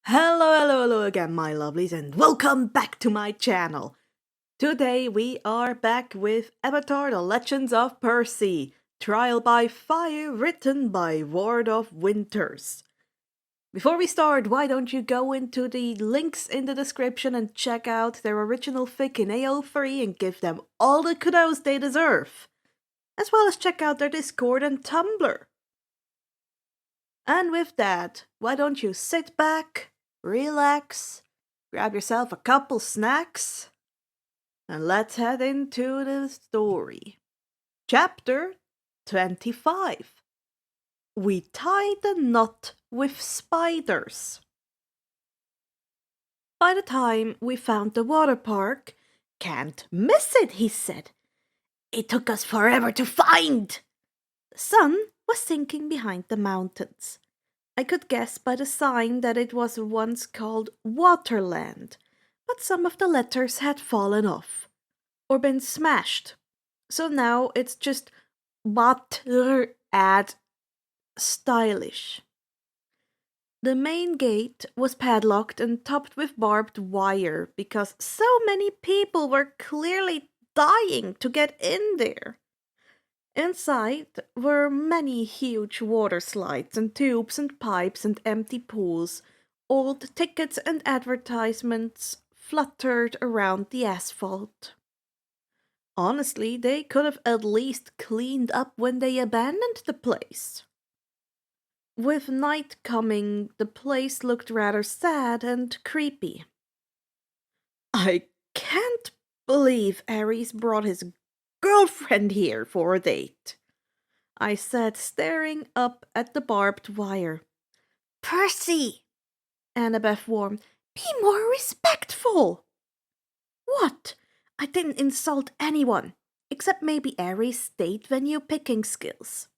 Hello again, my lovelies, and welcome back to my channel. Today we are back with Avatar: The Legends of Percy, Trial by Fire, written by WardofWinters. Before we start, why don't you go into the links in the description and check out their original fic in AO3 and give them all the kudos they deserve, as well as check out their Discord and Tumblr. And with that, why don't you sit back, relax, grab yourself a couple snacks, and let's head into the story. Chapter 25. We tied the knot with spiders. By the time we found the water park, "Can't miss it," he said. "It took us forever to find." The sun was sinking behind the mountains. I could guess by the sign that it was once called Waterland, but some of the letters had fallen off or been smashed, so now it's just Waterland stylish. The main gate was padlocked and topped with barbed wire because so many people were clearly dying to get in there. Inside were many huge water slides and tubes and pipes and empty pools. Old tickets and advertisements fluttered around the asphalt. Honestly, they could have at least cleaned up when they abandoned the place. With night coming, the place looked rather sad and creepy. "I can't believe Ares brought his girlfriend here for a date," I said, staring up at the barbed wire. "Percy!" Annabeth warned. "Be more respectful!" "What? I didn't insult anyone, except maybe Ares' date venue picking skills."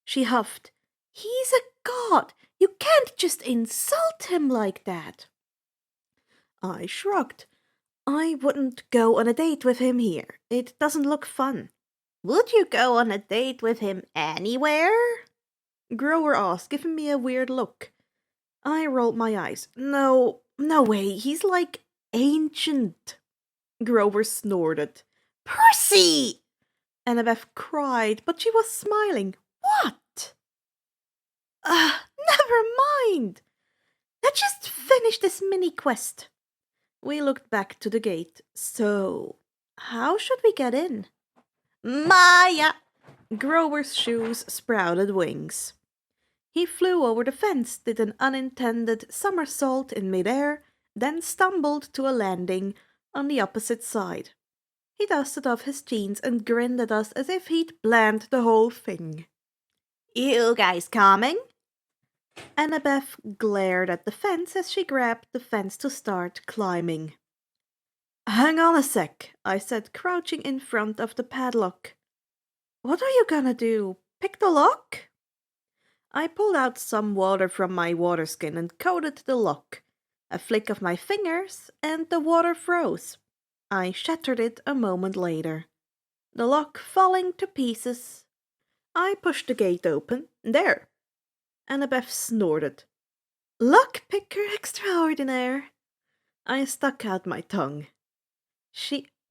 She huffed. "He's a god! You can't just insult him like that." I shrugged. "I wouldn't go on a date with him here. It doesn't look fun." "Would you go on a date with him anywhere?" Grower asked, giving me a weird look. I rolled my eyes. No way, he's like ancient." Grover snorted. "Percy!" Annabeth cried, but she was smiling. "What?" Never mind. Let's just finish this mini quest." We looked back to the gate. "So, how should we get in?" "Maya!" Grover's shoes sprouted wings. He flew over the fence, did an unintended somersault in midair, then stumbled to a landing on the opposite side. He dusted off his jeans and grinned at us as if he'd planned the whole thing. "You guys coming?" Annabeth glared at the fence as she grabbed the fence to start climbing. "Hang on a sec," I said, crouching in front of the padlock. "What are you gonna do? Pick the lock?" I pulled out some water from my water skin and coated the lock. A flick of my fingers, and the water froze. I shattered it a moment later, the lock falling to pieces. I pushed the gate open. There! Annabeth snorted. "Lockpicker extraordinaire!" I stuck out my tongue.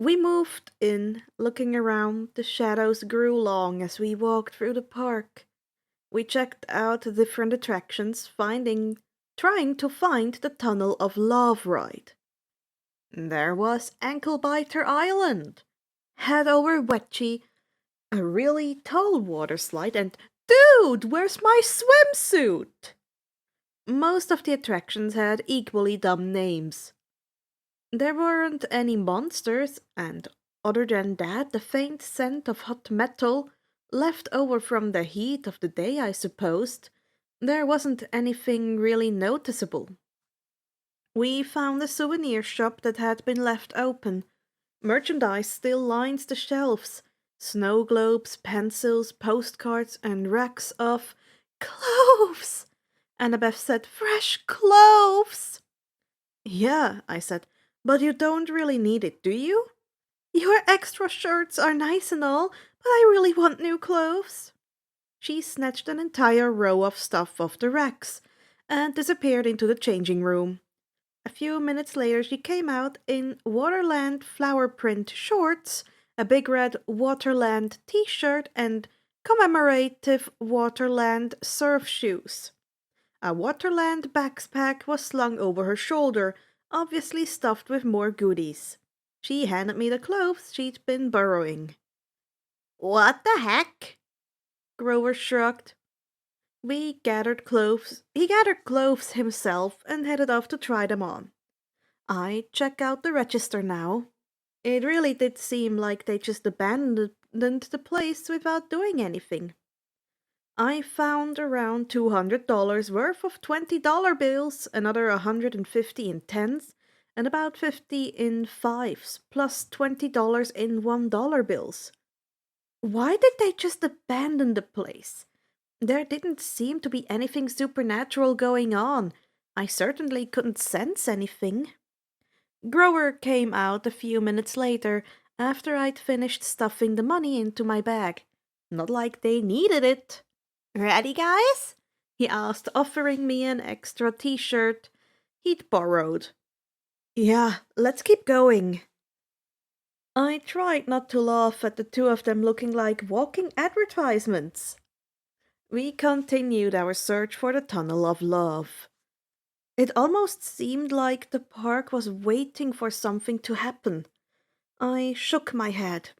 We moved in, looking around. The shadows grew long as we walked through the park. We checked out the different attractions, trying to find the Tunnel of Love ride. There was Ankle Biter Island, Head Over Wedgie, a really tall water slide, and "Dude, where's my swimsuit?" Most of the attractions had equally dumb names. There weren't any monsters, and other than that, the faint scent of hot metal, left over from the heat of the day, I supposed, there wasn't anything really noticeable. We found a souvenir shop that had been left open. Merchandise still lines the shelves. Snow globes, pencils, postcards, and racks of cloves. Annabeth said, "Fresh cloves!" "Yeah," I said, "but you don't really need it, do you? Your extra shirts are nice and all, but I really want new clothes." She snatched an entire row of stuff off the racks. and disappeared into the changing room. A few minutes later, she came out in Waterland flower print shorts, a big red Waterland t shirt, and commemorative Waterland surf shoes. A Waterland backpack was slung over her shoulder, obviously stuffed with more goodies. She handed me the clothes she'd been borrowing. What the heck? Grover shrugged. He gathered clothes himself and headed off to try them on. I check out the register now. It really did seem like they just abandoned the place without doing anything. I found around $200 worth of $20 bills, another 150 in tens, and about 50 in fives, plus $20 in $1 bills. Why did they just abandon the place? There didn't seem to be anything supernatural going on. I certainly couldn't sense anything. Grower came out a few minutes later, after I'd finished stuffing the money into my bag. Not like they needed it. Ready, guys? He asked, offering me an extra t-shirt he'd borrowed. Yeah, let's keep going. I tried not to laugh at the two of them looking like walking advertisements. We continued our search for the Tunnel of Love. It almost seemed like the park was waiting for something to happen. I shook my head.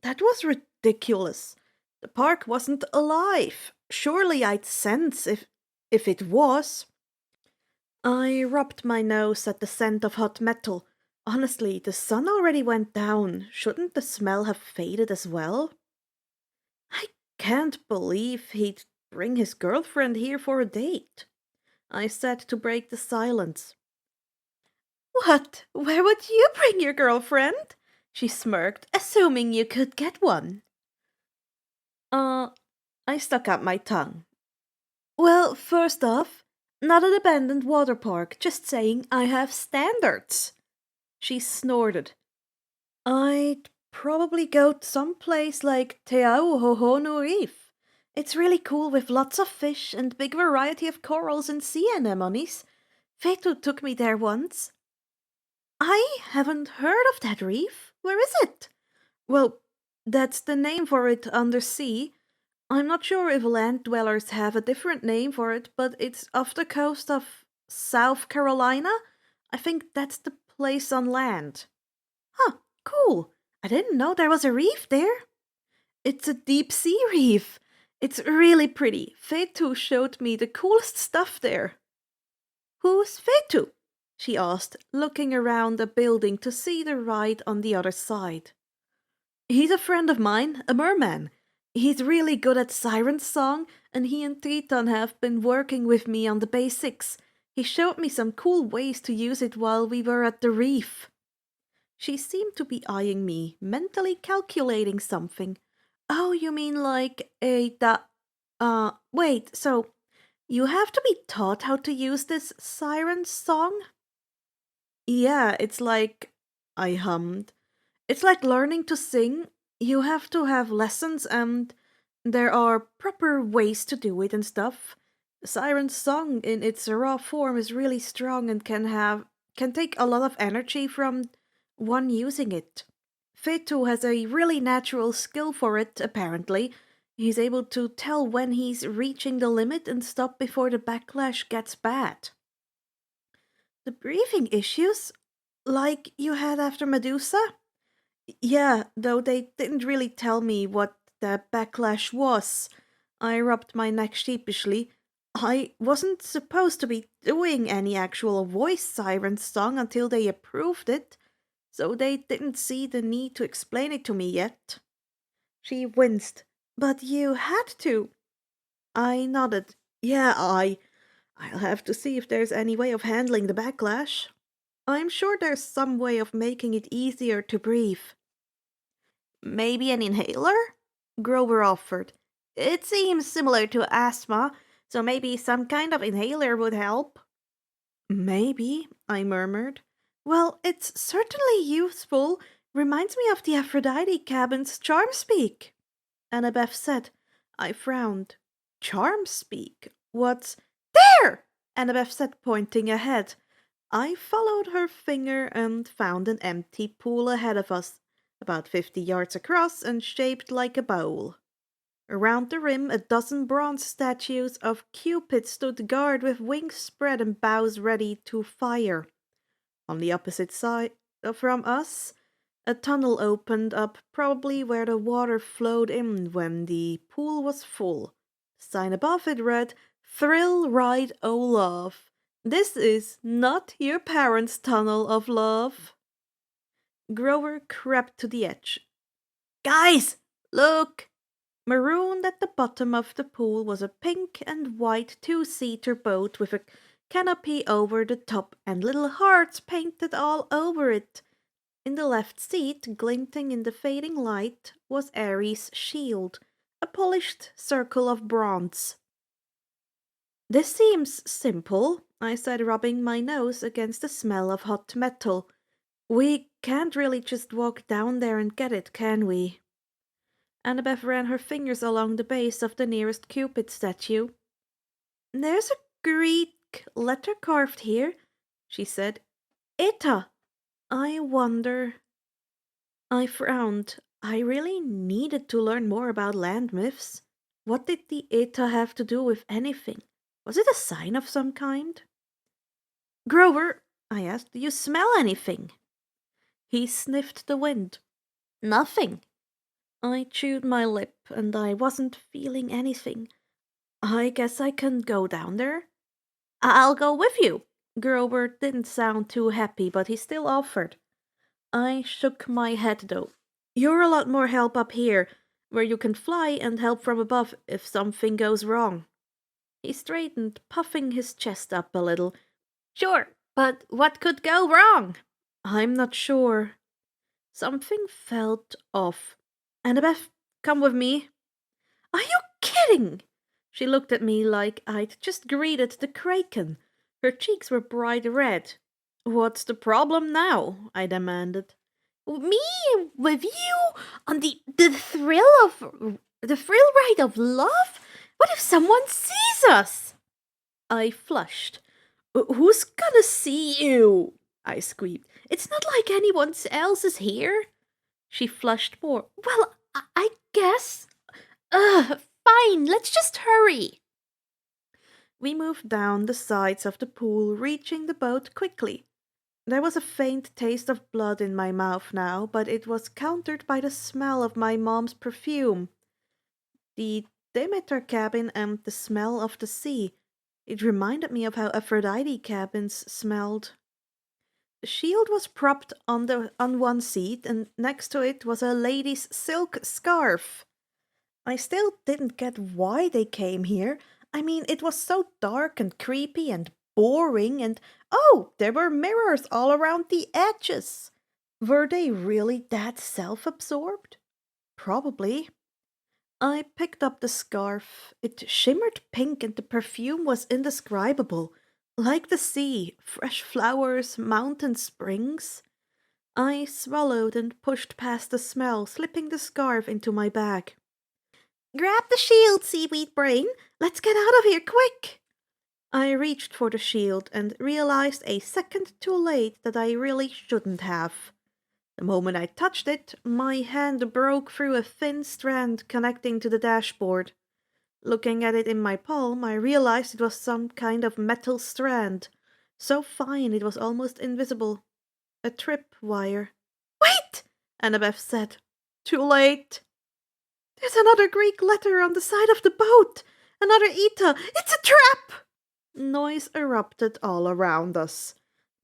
That was ridiculous. The park wasn't alive. Surely I'd sense if it was. I rubbed my nose at the scent of hot metal. Honestly, the sun already went down. Shouldn't the smell have faded as well? I can't believe he'd bring his girlfriend here for a date, I said to break the silence. What? Where would you bring your girlfriend? She smirked, assuming you could get one. I stuck out my tongue. Well, first off, not an abandoned water park, just saying I have standards. She snorted. I'd probably go someplace like Te Auhohonu Reef. It's really cool with lots of fish and big variety of corals and sea anemones. Fetu took me there once. I haven't heard of that reef. Where is it? Well, that's the name for it undersea. I'm not sure if land dwellers have a different name for it, but it's off the coast of South Carolina. I think that's the place on land. Huh, cool. I didn't know there was a reef there. It's a deep sea reef. It's really pretty. Fetu showed me the coolest stuff there. Who's Fetu? She asked, looking around the building to see the ride on the other side. He's a friend of mine, a merman. He's really good at siren song, and he and Triton have been working with me on the basics. He showed me some cool ways to use it while we were at the reef. She seemed to be eyeing me, mentally calculating something. Oh, you mean like wait, so you have to be taught how to use this siren song? Yeah, it's like, I hummed. It's like learning to sing. You have to have lessons and there are proper ways to do it and stuff. The siren song in its raw form is really strong and can take a lot of energy from one using it. Fetu has a really natural skill for it, apparently. He's able to tell when he's reaching the limit and stop before the backlash gets bad. The breathing issues? Like you had after Medusa? Yeah, though they didn't really tell me what the backlash was. I rubbed my neck sheepishly. I wasn't supposed to be doing any actual voice siren song until they approved it, so they didn't see the need to explain it to me yet. She winced. But you had to. I nodded. Yeah, I'll have to see if there's any way of handling the backlash. I'm sure there's some way of making it easier to breathe. Maybe an inhaler? Grover offered. It seems similar to asthma, so maybe some kind of inhaler would help. Maybe, I murmured. Well, it's certainly useful. Reminds me of the Aphrodite cabin's charm speak. Annabeth said. I frowned. Charm speak? What's... There! Annabeth said, pointing ahead. I followed her finger and found an empty pool ahead of us, about 50 yards across and shaped like a bowl. Around the rim, a dozen bronze statues of Cupid stood guard with wings spread and bows ready to fire. On the opposite side from us, a tunnel opened up, probably where the water flowed in when the pool was full. The sign above it read, "Thrill Ride O Love. This is not your parents' tunnel of love." Grover crept to the edge. "Guys, look!" Marooned at the bottom of the pool was a pink and white two-seater boat with a canopy over the top and little hearts painted all over it. In the left seat, glinting in the fading light, was Ares' shield, a polished circle of bronze. "This seems simple," I said, rubbing my nose against the smell of hot metal. "We can't really just walk down there and get it, can we?" Annabeth ran her fingers along the base of the nearest Cupid statue. "There's a Greek letter carved here," she said. "Eta. I wonder—" I frowned. I really needed to learn more about land myths. What did the Eta have to do with anything? Was it a sign of some kind? "Grover," I asked, "do you smell anything?" He sniffed the wind. "Nothing." I chewed my lip, and I wasn't feeling anything. "I guess I can go down there." "I'll go with you." Grover didn't sound too happy, but he still offered. I shook my head though. "You're a lot more help up here, where you can fly and help from above if something goes wrong." He straightened, puffing his chest up a little. "Sure, but what could go wrong?" "I'm not sure." Something felt off. "Annabeth, come with me." "Are you kidding?" She looked at me like I'd just greeted the Kraken. Her cheeks were bright red. "What's the problem now?" I demanded. "Me with you on the thrill ride of love? What if someone sees us?" I flushed. "Who's gonna see you?" I squeaked. "It's not like anyone else is here." She flushed more. "Well, I guess. Fine, let's just hurry." We moved down the sides of the pool, reaching the boat quickly. There was a faint taste of blood in my mouth now, but it was countered by the smell of my mom's perfume, the Demeter cabin, and the smell of the sea. It reminded me of how Aphrodite cabins smelled. The shield was propped on one seat, and next to it was a lady's silk scarf. I still didn't get why they came here. I mean, it was so dark and creepy and boring, and oh, there were mirrors all around the edges. Were they really that self-absorbed? Probably. I picked up the scarf. It shimmered pink and the perfume was indescribable. Like the sea, fresh flowers, mountain springs. I swallowed and pushed past the smell, slipping the scarf into my bag. "Grab the shield, seaweed brain! Let's get out of here, quick!" I reached for the shield and realized a second too late that I really shouldn't have. The moment I touched it, my hand broke through a thin strand connecting to the dashboard. Looking at it in my palm, I realized it was some kind of metal strand, so fine it was almost invisible. A trip wire. "Wait!" Annabeth said. "Too late." "There's another Greek letter on the side of the boat! Another Eta! It's a trap!" Noise erupted all around us.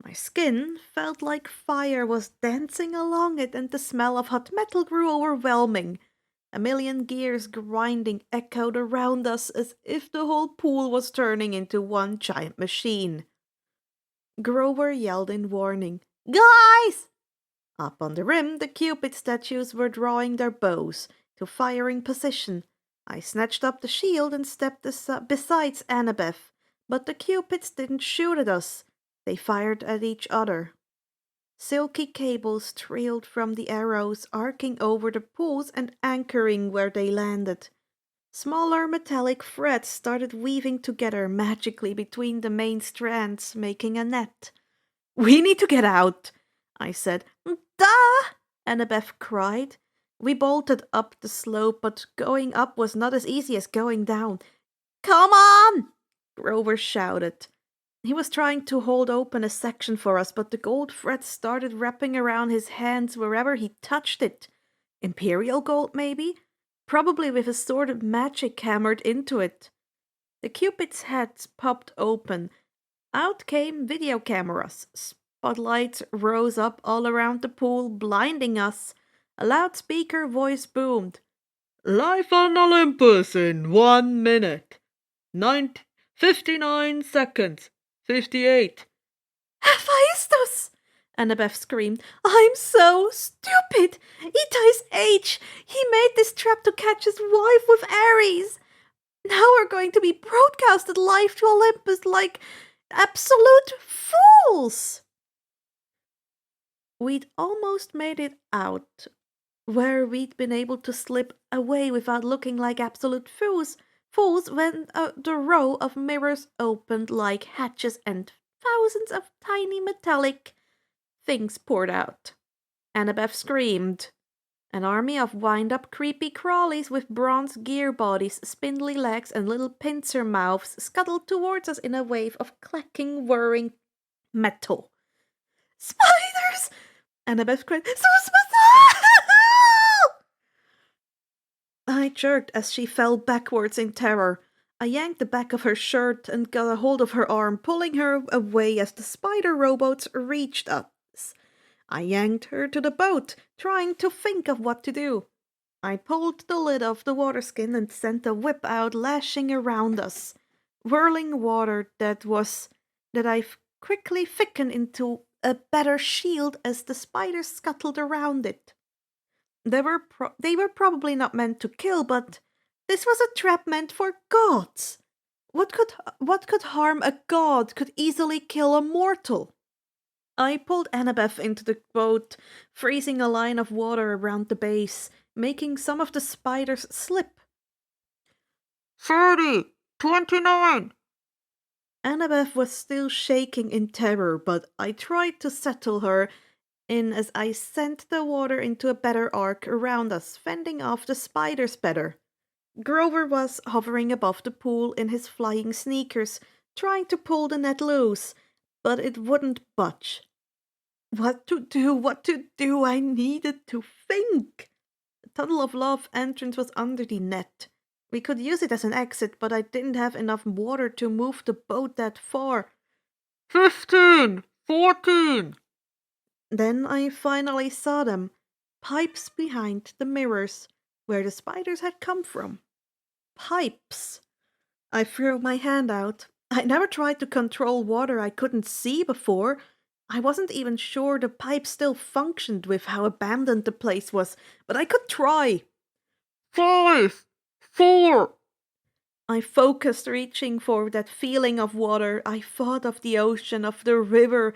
My skin felt like fire was dancing along it, and the smell of hot metal grew overwhelming. A million gears grinding echoed around us as if the whole pool was turning into one giant machine. Grover yelled in warning. "Guys!" Up on the rim, the Cupid statues were drawing their bows to firing position. I snatched up the shield and stepped beside Annabeth, but the Cupids didn't shoot at us. They fired at each other. Silky cables trailed from the arrows, arcing over the pools and anchoring where they landed. Smaller metallic threads started weaving together magically between the main strands, making a net. "We need to get out," I said. "Duh!" Annabeth cried. We bolted up the slope, but going up was not as easy as going down. "Come on!" Grover shouted. He was trying to hold open a section for us, but the gold thread started wrapping around his hands wherever he touched it. Imperial gold, maybe? Probably with a sort of magic hammered into it. The Cupid's head popped open. Out came video cameras. Spotlights rose up all around the pool, blinding us. A loudspeaker voice boomed. "Life on Olympus in 1 minute. 59 seconds. 58. "Hephaestus!" Annabeth screamed. "I'm so stupid! Itai's age! He made this trap to catch his wife with Ares! Now we're going to be broadcasted live to Olympus like absolute fools!" We'd almost made it out, where we'd been able to slip away without looking like absolute fools when the row of mirrors opened like hatches and thousands of tiny metallic things poured out. Annabeth screamed. An army of wind-up creepy crawlies with bronze gear bodies, spindly legs, and little pincer mouths scuttled towards us in a wave of clacking, whirring metal. "Spiders!" Annabeth cried. I jerked as she fell backwards in terror. I yanked the back of her shirt and got a hold of her arm, pulling her away as the spider rowboats reached us. I yanked her to the boat, trying to think of what to do. I pulled the lid off the water skin and sent the whip out, lashing around us. Whirling water that I quickly thickened into a better shield as the spiders scuttled around it. They were probably not meant to kill, but this was a trap meant for gods. What could harm a god could easily kill a mortal. I pulled Annabeth into the boat, freezing a line of water around the base, making some of the spiders slip. 30, 29. Annabeth was still shaking in terror, but I tried to settle her in as I sent the water into a better arc around us, fending off the spiders better. Grover was hovering above the pool in his flying sneakers, trying to pull the net loose, but it wouldn't budge. What to do? I needed to think. The Tunnel of Love entrance was under the net. We could use it as an exit, but I didn't have enough water to move the boat that far. 15, 14. Then I finally saw them, pipes behind the mirrors, where the spiders had come from. Pipes. I threw my hand out. I never tried to control water I couldn't see before. I wasn't even sure the pipe still functioned with how abandoned the place was, but I could try. 5, 4. I focused, reaching for that feeling of water. I thought of the ocean, of the river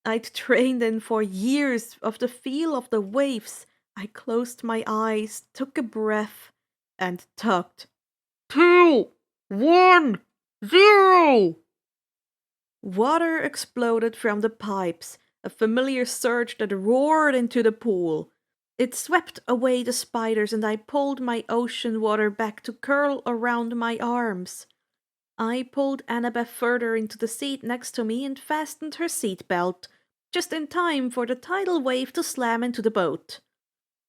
I'd trained in for years, of the feel of the waves. I closed my eyes, took a breath, and tugged. 2, 1, 0. Water exploded from the pipes, a familiar surge that roared into the pool. It swept away the spiders, and I pulled my ocean water back to curl around my arms. I pulled Annabeth further into the seat next to me and fastened her seatbelt, just in time for the tidal wave to slam into the boat.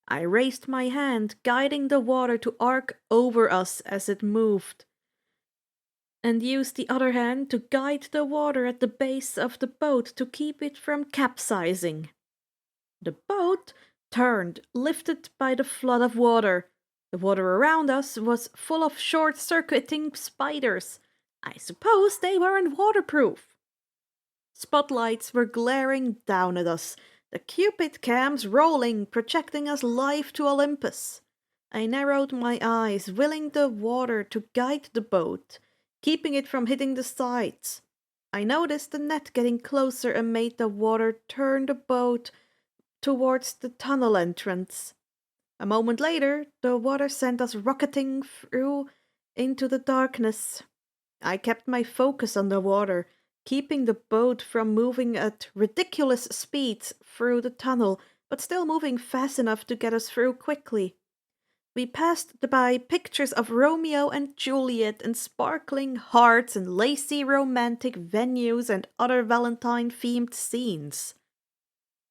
I raised my hand, guiding the water to arc over us as it moved, and used the other hand to guide the water at the base of the boat to keep it from capsizing. The boat turned, lifted by the flood of water. The water around us was full of short-circuiting spiders. I suppose they weren't waterproof. Spotlights were glaring down at us, the Cupid cams rolling, projecting us live to Olympus. I narrowed my eyes, willing the water to guide the boat, keeping it from hitting the sides. I noticed the net getting closer and made the water turn the boat towards the tunnel entrance. A moment later, the water sent us rocketing through into the darkness. I kept my focus on the water, keeping the boat from moving at ridiculous speeds through the tunnel, but still moving fast enough to get us through quickly. We passed by pictures of Romeo and Juliet and sparkling hearts and lacy romantic venues and other Valentine-themed scenes.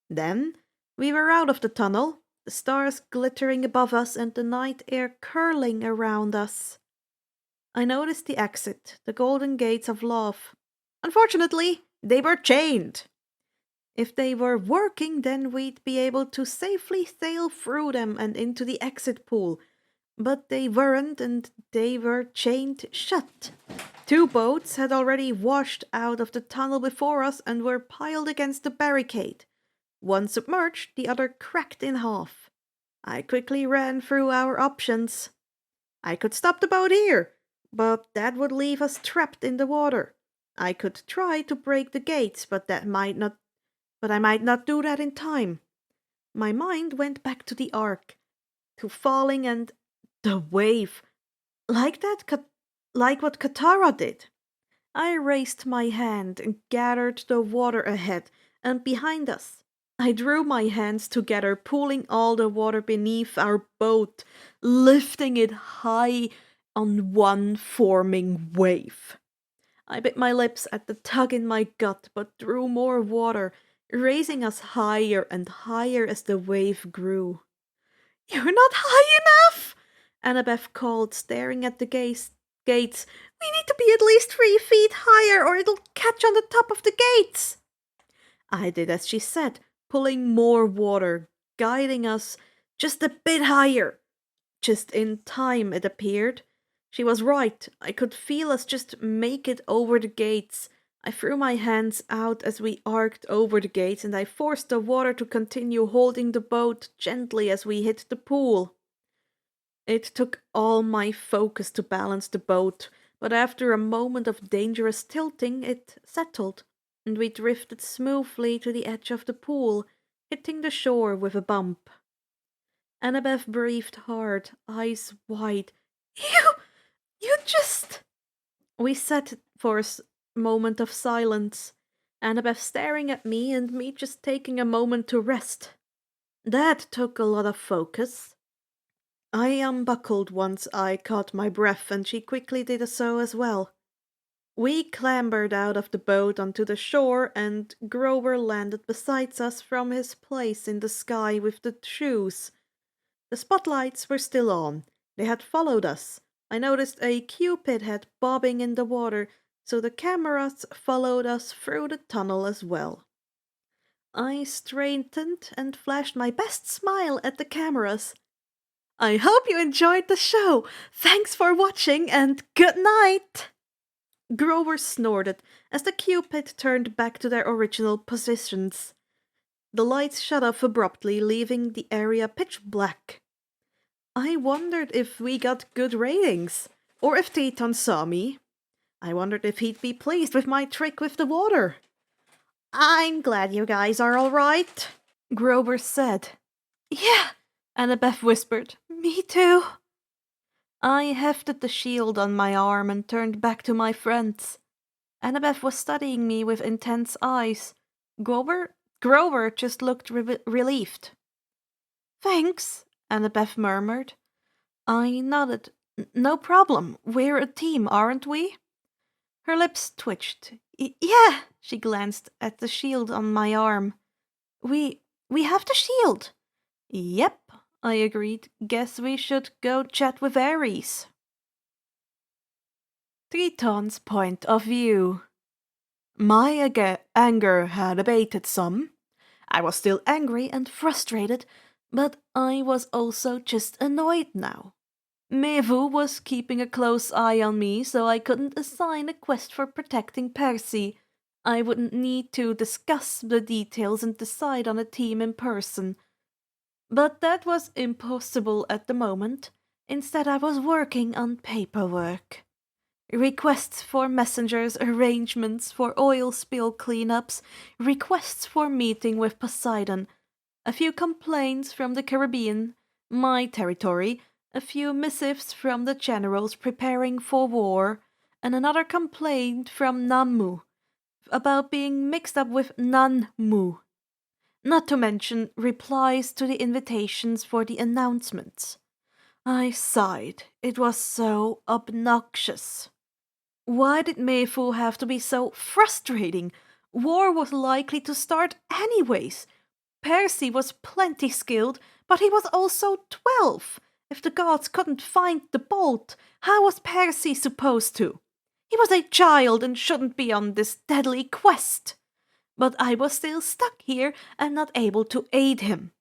Then we were out of the tunnel, the stars glittering above us and the night air curling around us. I noticed the exit, the golden gates of love. Unfortunately, they were chained. If they were working, then we'd be able to safely sail through them and into the exit pool. But they weren't, and they were chained shut. 2 boats had already washed out of the tunnel before us and were piled against the barricade. One submerged, the other cracked in half. I quickly ran through our options. I could stop the boat here, but that would leave us trapped in the water. I could try to break the gates, but I might not do that in time. My mind went back to the ark, to falling and the wave, like what Katara did. I raised my hand and gathered the water ahead and behind us. I drew my hands together, pulling all the water beneath our boat, lifting it high on one forming wave. I bit my lips at the tug in my gut, but drew more water, raising us higher and higher as the wave grew. "You're not high enough!" Annabeth called, staring at the gates. "We need to be at least 3 feet higher, or it'll catch on the top of the gates." I did as she said, pulling more water, guiding us just a bit higher. Just in time, it appeared. She was right. I could feel us just make it over the gates. I threw my hands out as we arced over the gates, and I forced the water to continue holding the boat gently as we hit the pool. It took all my focus to balance the boat, but after a moment of dangerous tilting, it settled, and we drifted smoothly to the edge of the pool, hitting the shore with a bump. Annabeth breathed hard, eyes wide. You just... We sat for a moment of silence, Annabeth staring at me and me just taking a moment to rest. That took a lot of focus. I unbuckled once I caught my breath, and she quickly did so as well. We clambered out of the boat onto the shore, and Grover landed beside us from his place in the sky with the shoes. The spotlights were still on. They had followed us. I noticed a cupid head bobbing in the water, so the cameras followed us through the tunnel as well. I straightened and flashed my best smile at the cameras. "I hope you enjoyed the show. Thanks for watching and good night." Grover snorted as the cupid turned back to their original positions. The lights shut off abruptly, leaving the area pitch black. I wondered if we got good ratings, or if Teton saw me. I wondered if he'd be pleased with my trick with the water. "I'm glad you guys are all right," Grover said. "Yeah," Annabeth whispered. "Me too." I hefted the shield on my arm and turned back to my friends. Annabeth was studying me with intense eyes. Grover just looked relieved. "Thanks," Annabeth murmured. I nodded. "No problem. We're a team, aren't we?" Her lips twitched. "Yeah," she glanced at the shield on my arm. We have the shield." "Yep," I agreed. "Guess we should go chat with Ares." Triton's point of view. My anger had abated some. I was still angry and frustrated, but I was also just annoyed now. Mevu was keeping a close eye on me, so I couldn't assign a quest for protecting Percy. I wouldn't need to discuss the details and decide on a team in person. But that was impossible at the moment. Instead, I was working on paperwork. Requests for messengers, arrangements for oil spill cleanups, requests for meeting with Poseidon, a few complaints from the Caribbean, my territory, a few missives from the generals preparing for war, and another complaint from Nammu about being mixed up with Nanmu. Not to mention replies to the invitations for the announcements. I sighed. It was so obnoxious. Why did Meifu have to be so frustrating? War was likely to start anyways. Percy was plenty skilled, but he was also 12. If the gods couldn't find the bolt, how was Percy supposed to? He was a child and shouldn't be on this deadly quest. But I was still stuck here and not able to aid him.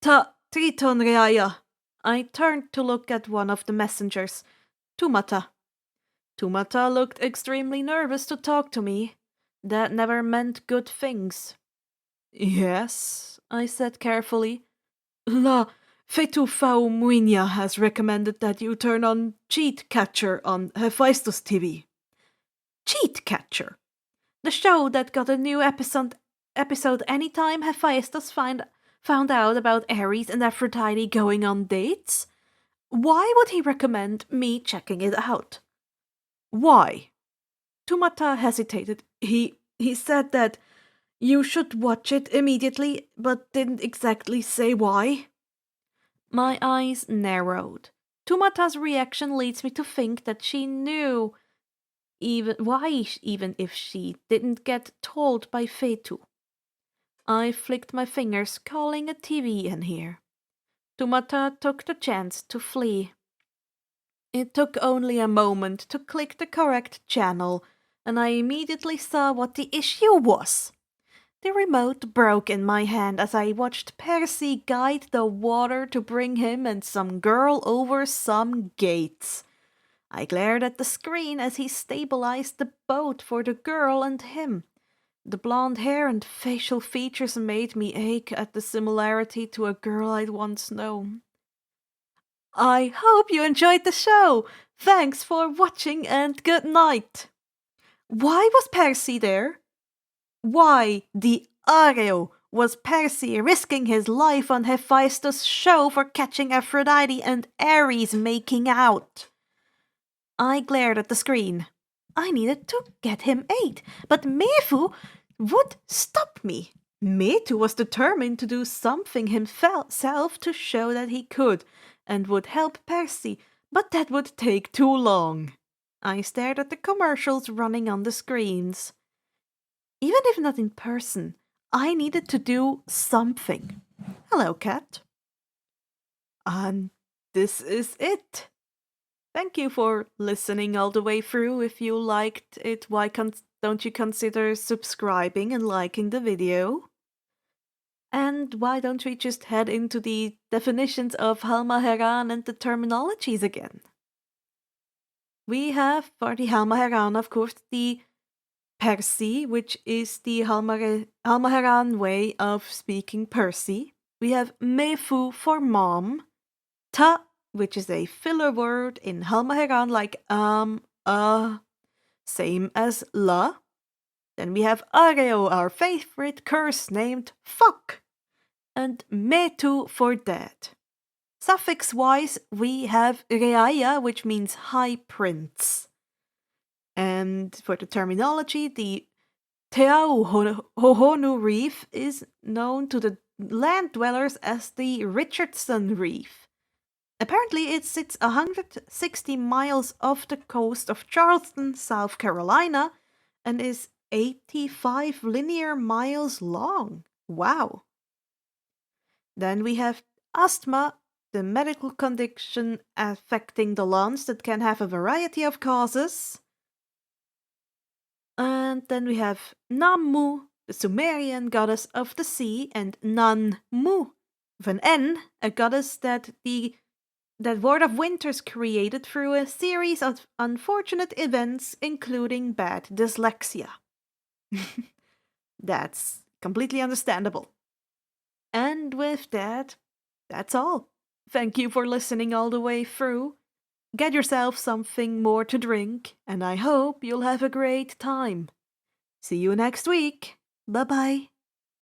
Triton Reaya. I turned to look at one of the messengers, Tumata. Tumata looked extremely nervous to talk to me. That never meant good things. Yes, I said carefully. La Fetufau Muinia has recommended that you turn on Cheat Catcher on Hephaestus TV. Cheat Catcher? The show that got a new episode anytime Hephaestus found out about Ares and Aphrodite going on dates? Why would he recommend me checking it out? Why? Tumata hesitated. He said that you should watch it immediately, but didn't exactly say why. My eyes narrowed. Tumata's reaction leads me to think that she knew even if she didn't get told by Fetu. I flicked my fingers, calling a TV in here. Tumata took the chance to flee. It took only a moment to click the correct channel, and I immediately saw what the issue was. The remote broke in my hand as I watched Percy guide the water to bring him and some girl over some gates. I glared at the screen as he stabilized the boat for the girl and him. The blonde hair and facial features made me ache at the similarity to a girl I'd once known. I hope you enjoyed the show. Thanks for watching and good night. Why was Percy there? Why the Areo was Percy risking his life on Hephaestus' show for catching Aphrodite and Ares making out? I glared at the screen. I needed to get him aid, but Meifu would stop me. Metu was determined to do something himself to show that he could, and would help Percy, but that would take too long. I stared at the commercials running on the screens. Even if not in person, I needed to do something. Hello, cat. And this is it. Thank you for listening all the way through. If you liked it, why don't you consider subscribing and liking the video? And why don't we just head into the definitions of Halmaheran and the terminologies again? We have, for the Halmaheran, of course, the Percy, which is the Halmaheran way of speaking Percy. We have Meifu for mom. Ta, which is a filler word in Halmaheran like same as la. Then we have Areo, our favorite curse named fuck. And Metu for dad. Suffix-wise, we have Reaya, which means high prince. And for the terminology, the Teau Hohonu Reef is known to the land dwellers as the Richardson Reef. Apparently, it sits 160 miles off the coast of Charleston, South Carolina, and is 85 linear miles long. Wow. Then we have asthma, the medical condition affecting the lungs that can have a variety of causes. And then we have Nammu, the Sumerian goddess of the sea, and Nanmu, with an N, a goddess that WardofWinters created through a series of unfortunate events, including bad dyslexia. That's completely understandable. And with that, that's all. Thank you for listening all the way through. Get yourself something more to drink, and I hope you'll have a great time. See you next week. Bye-bye.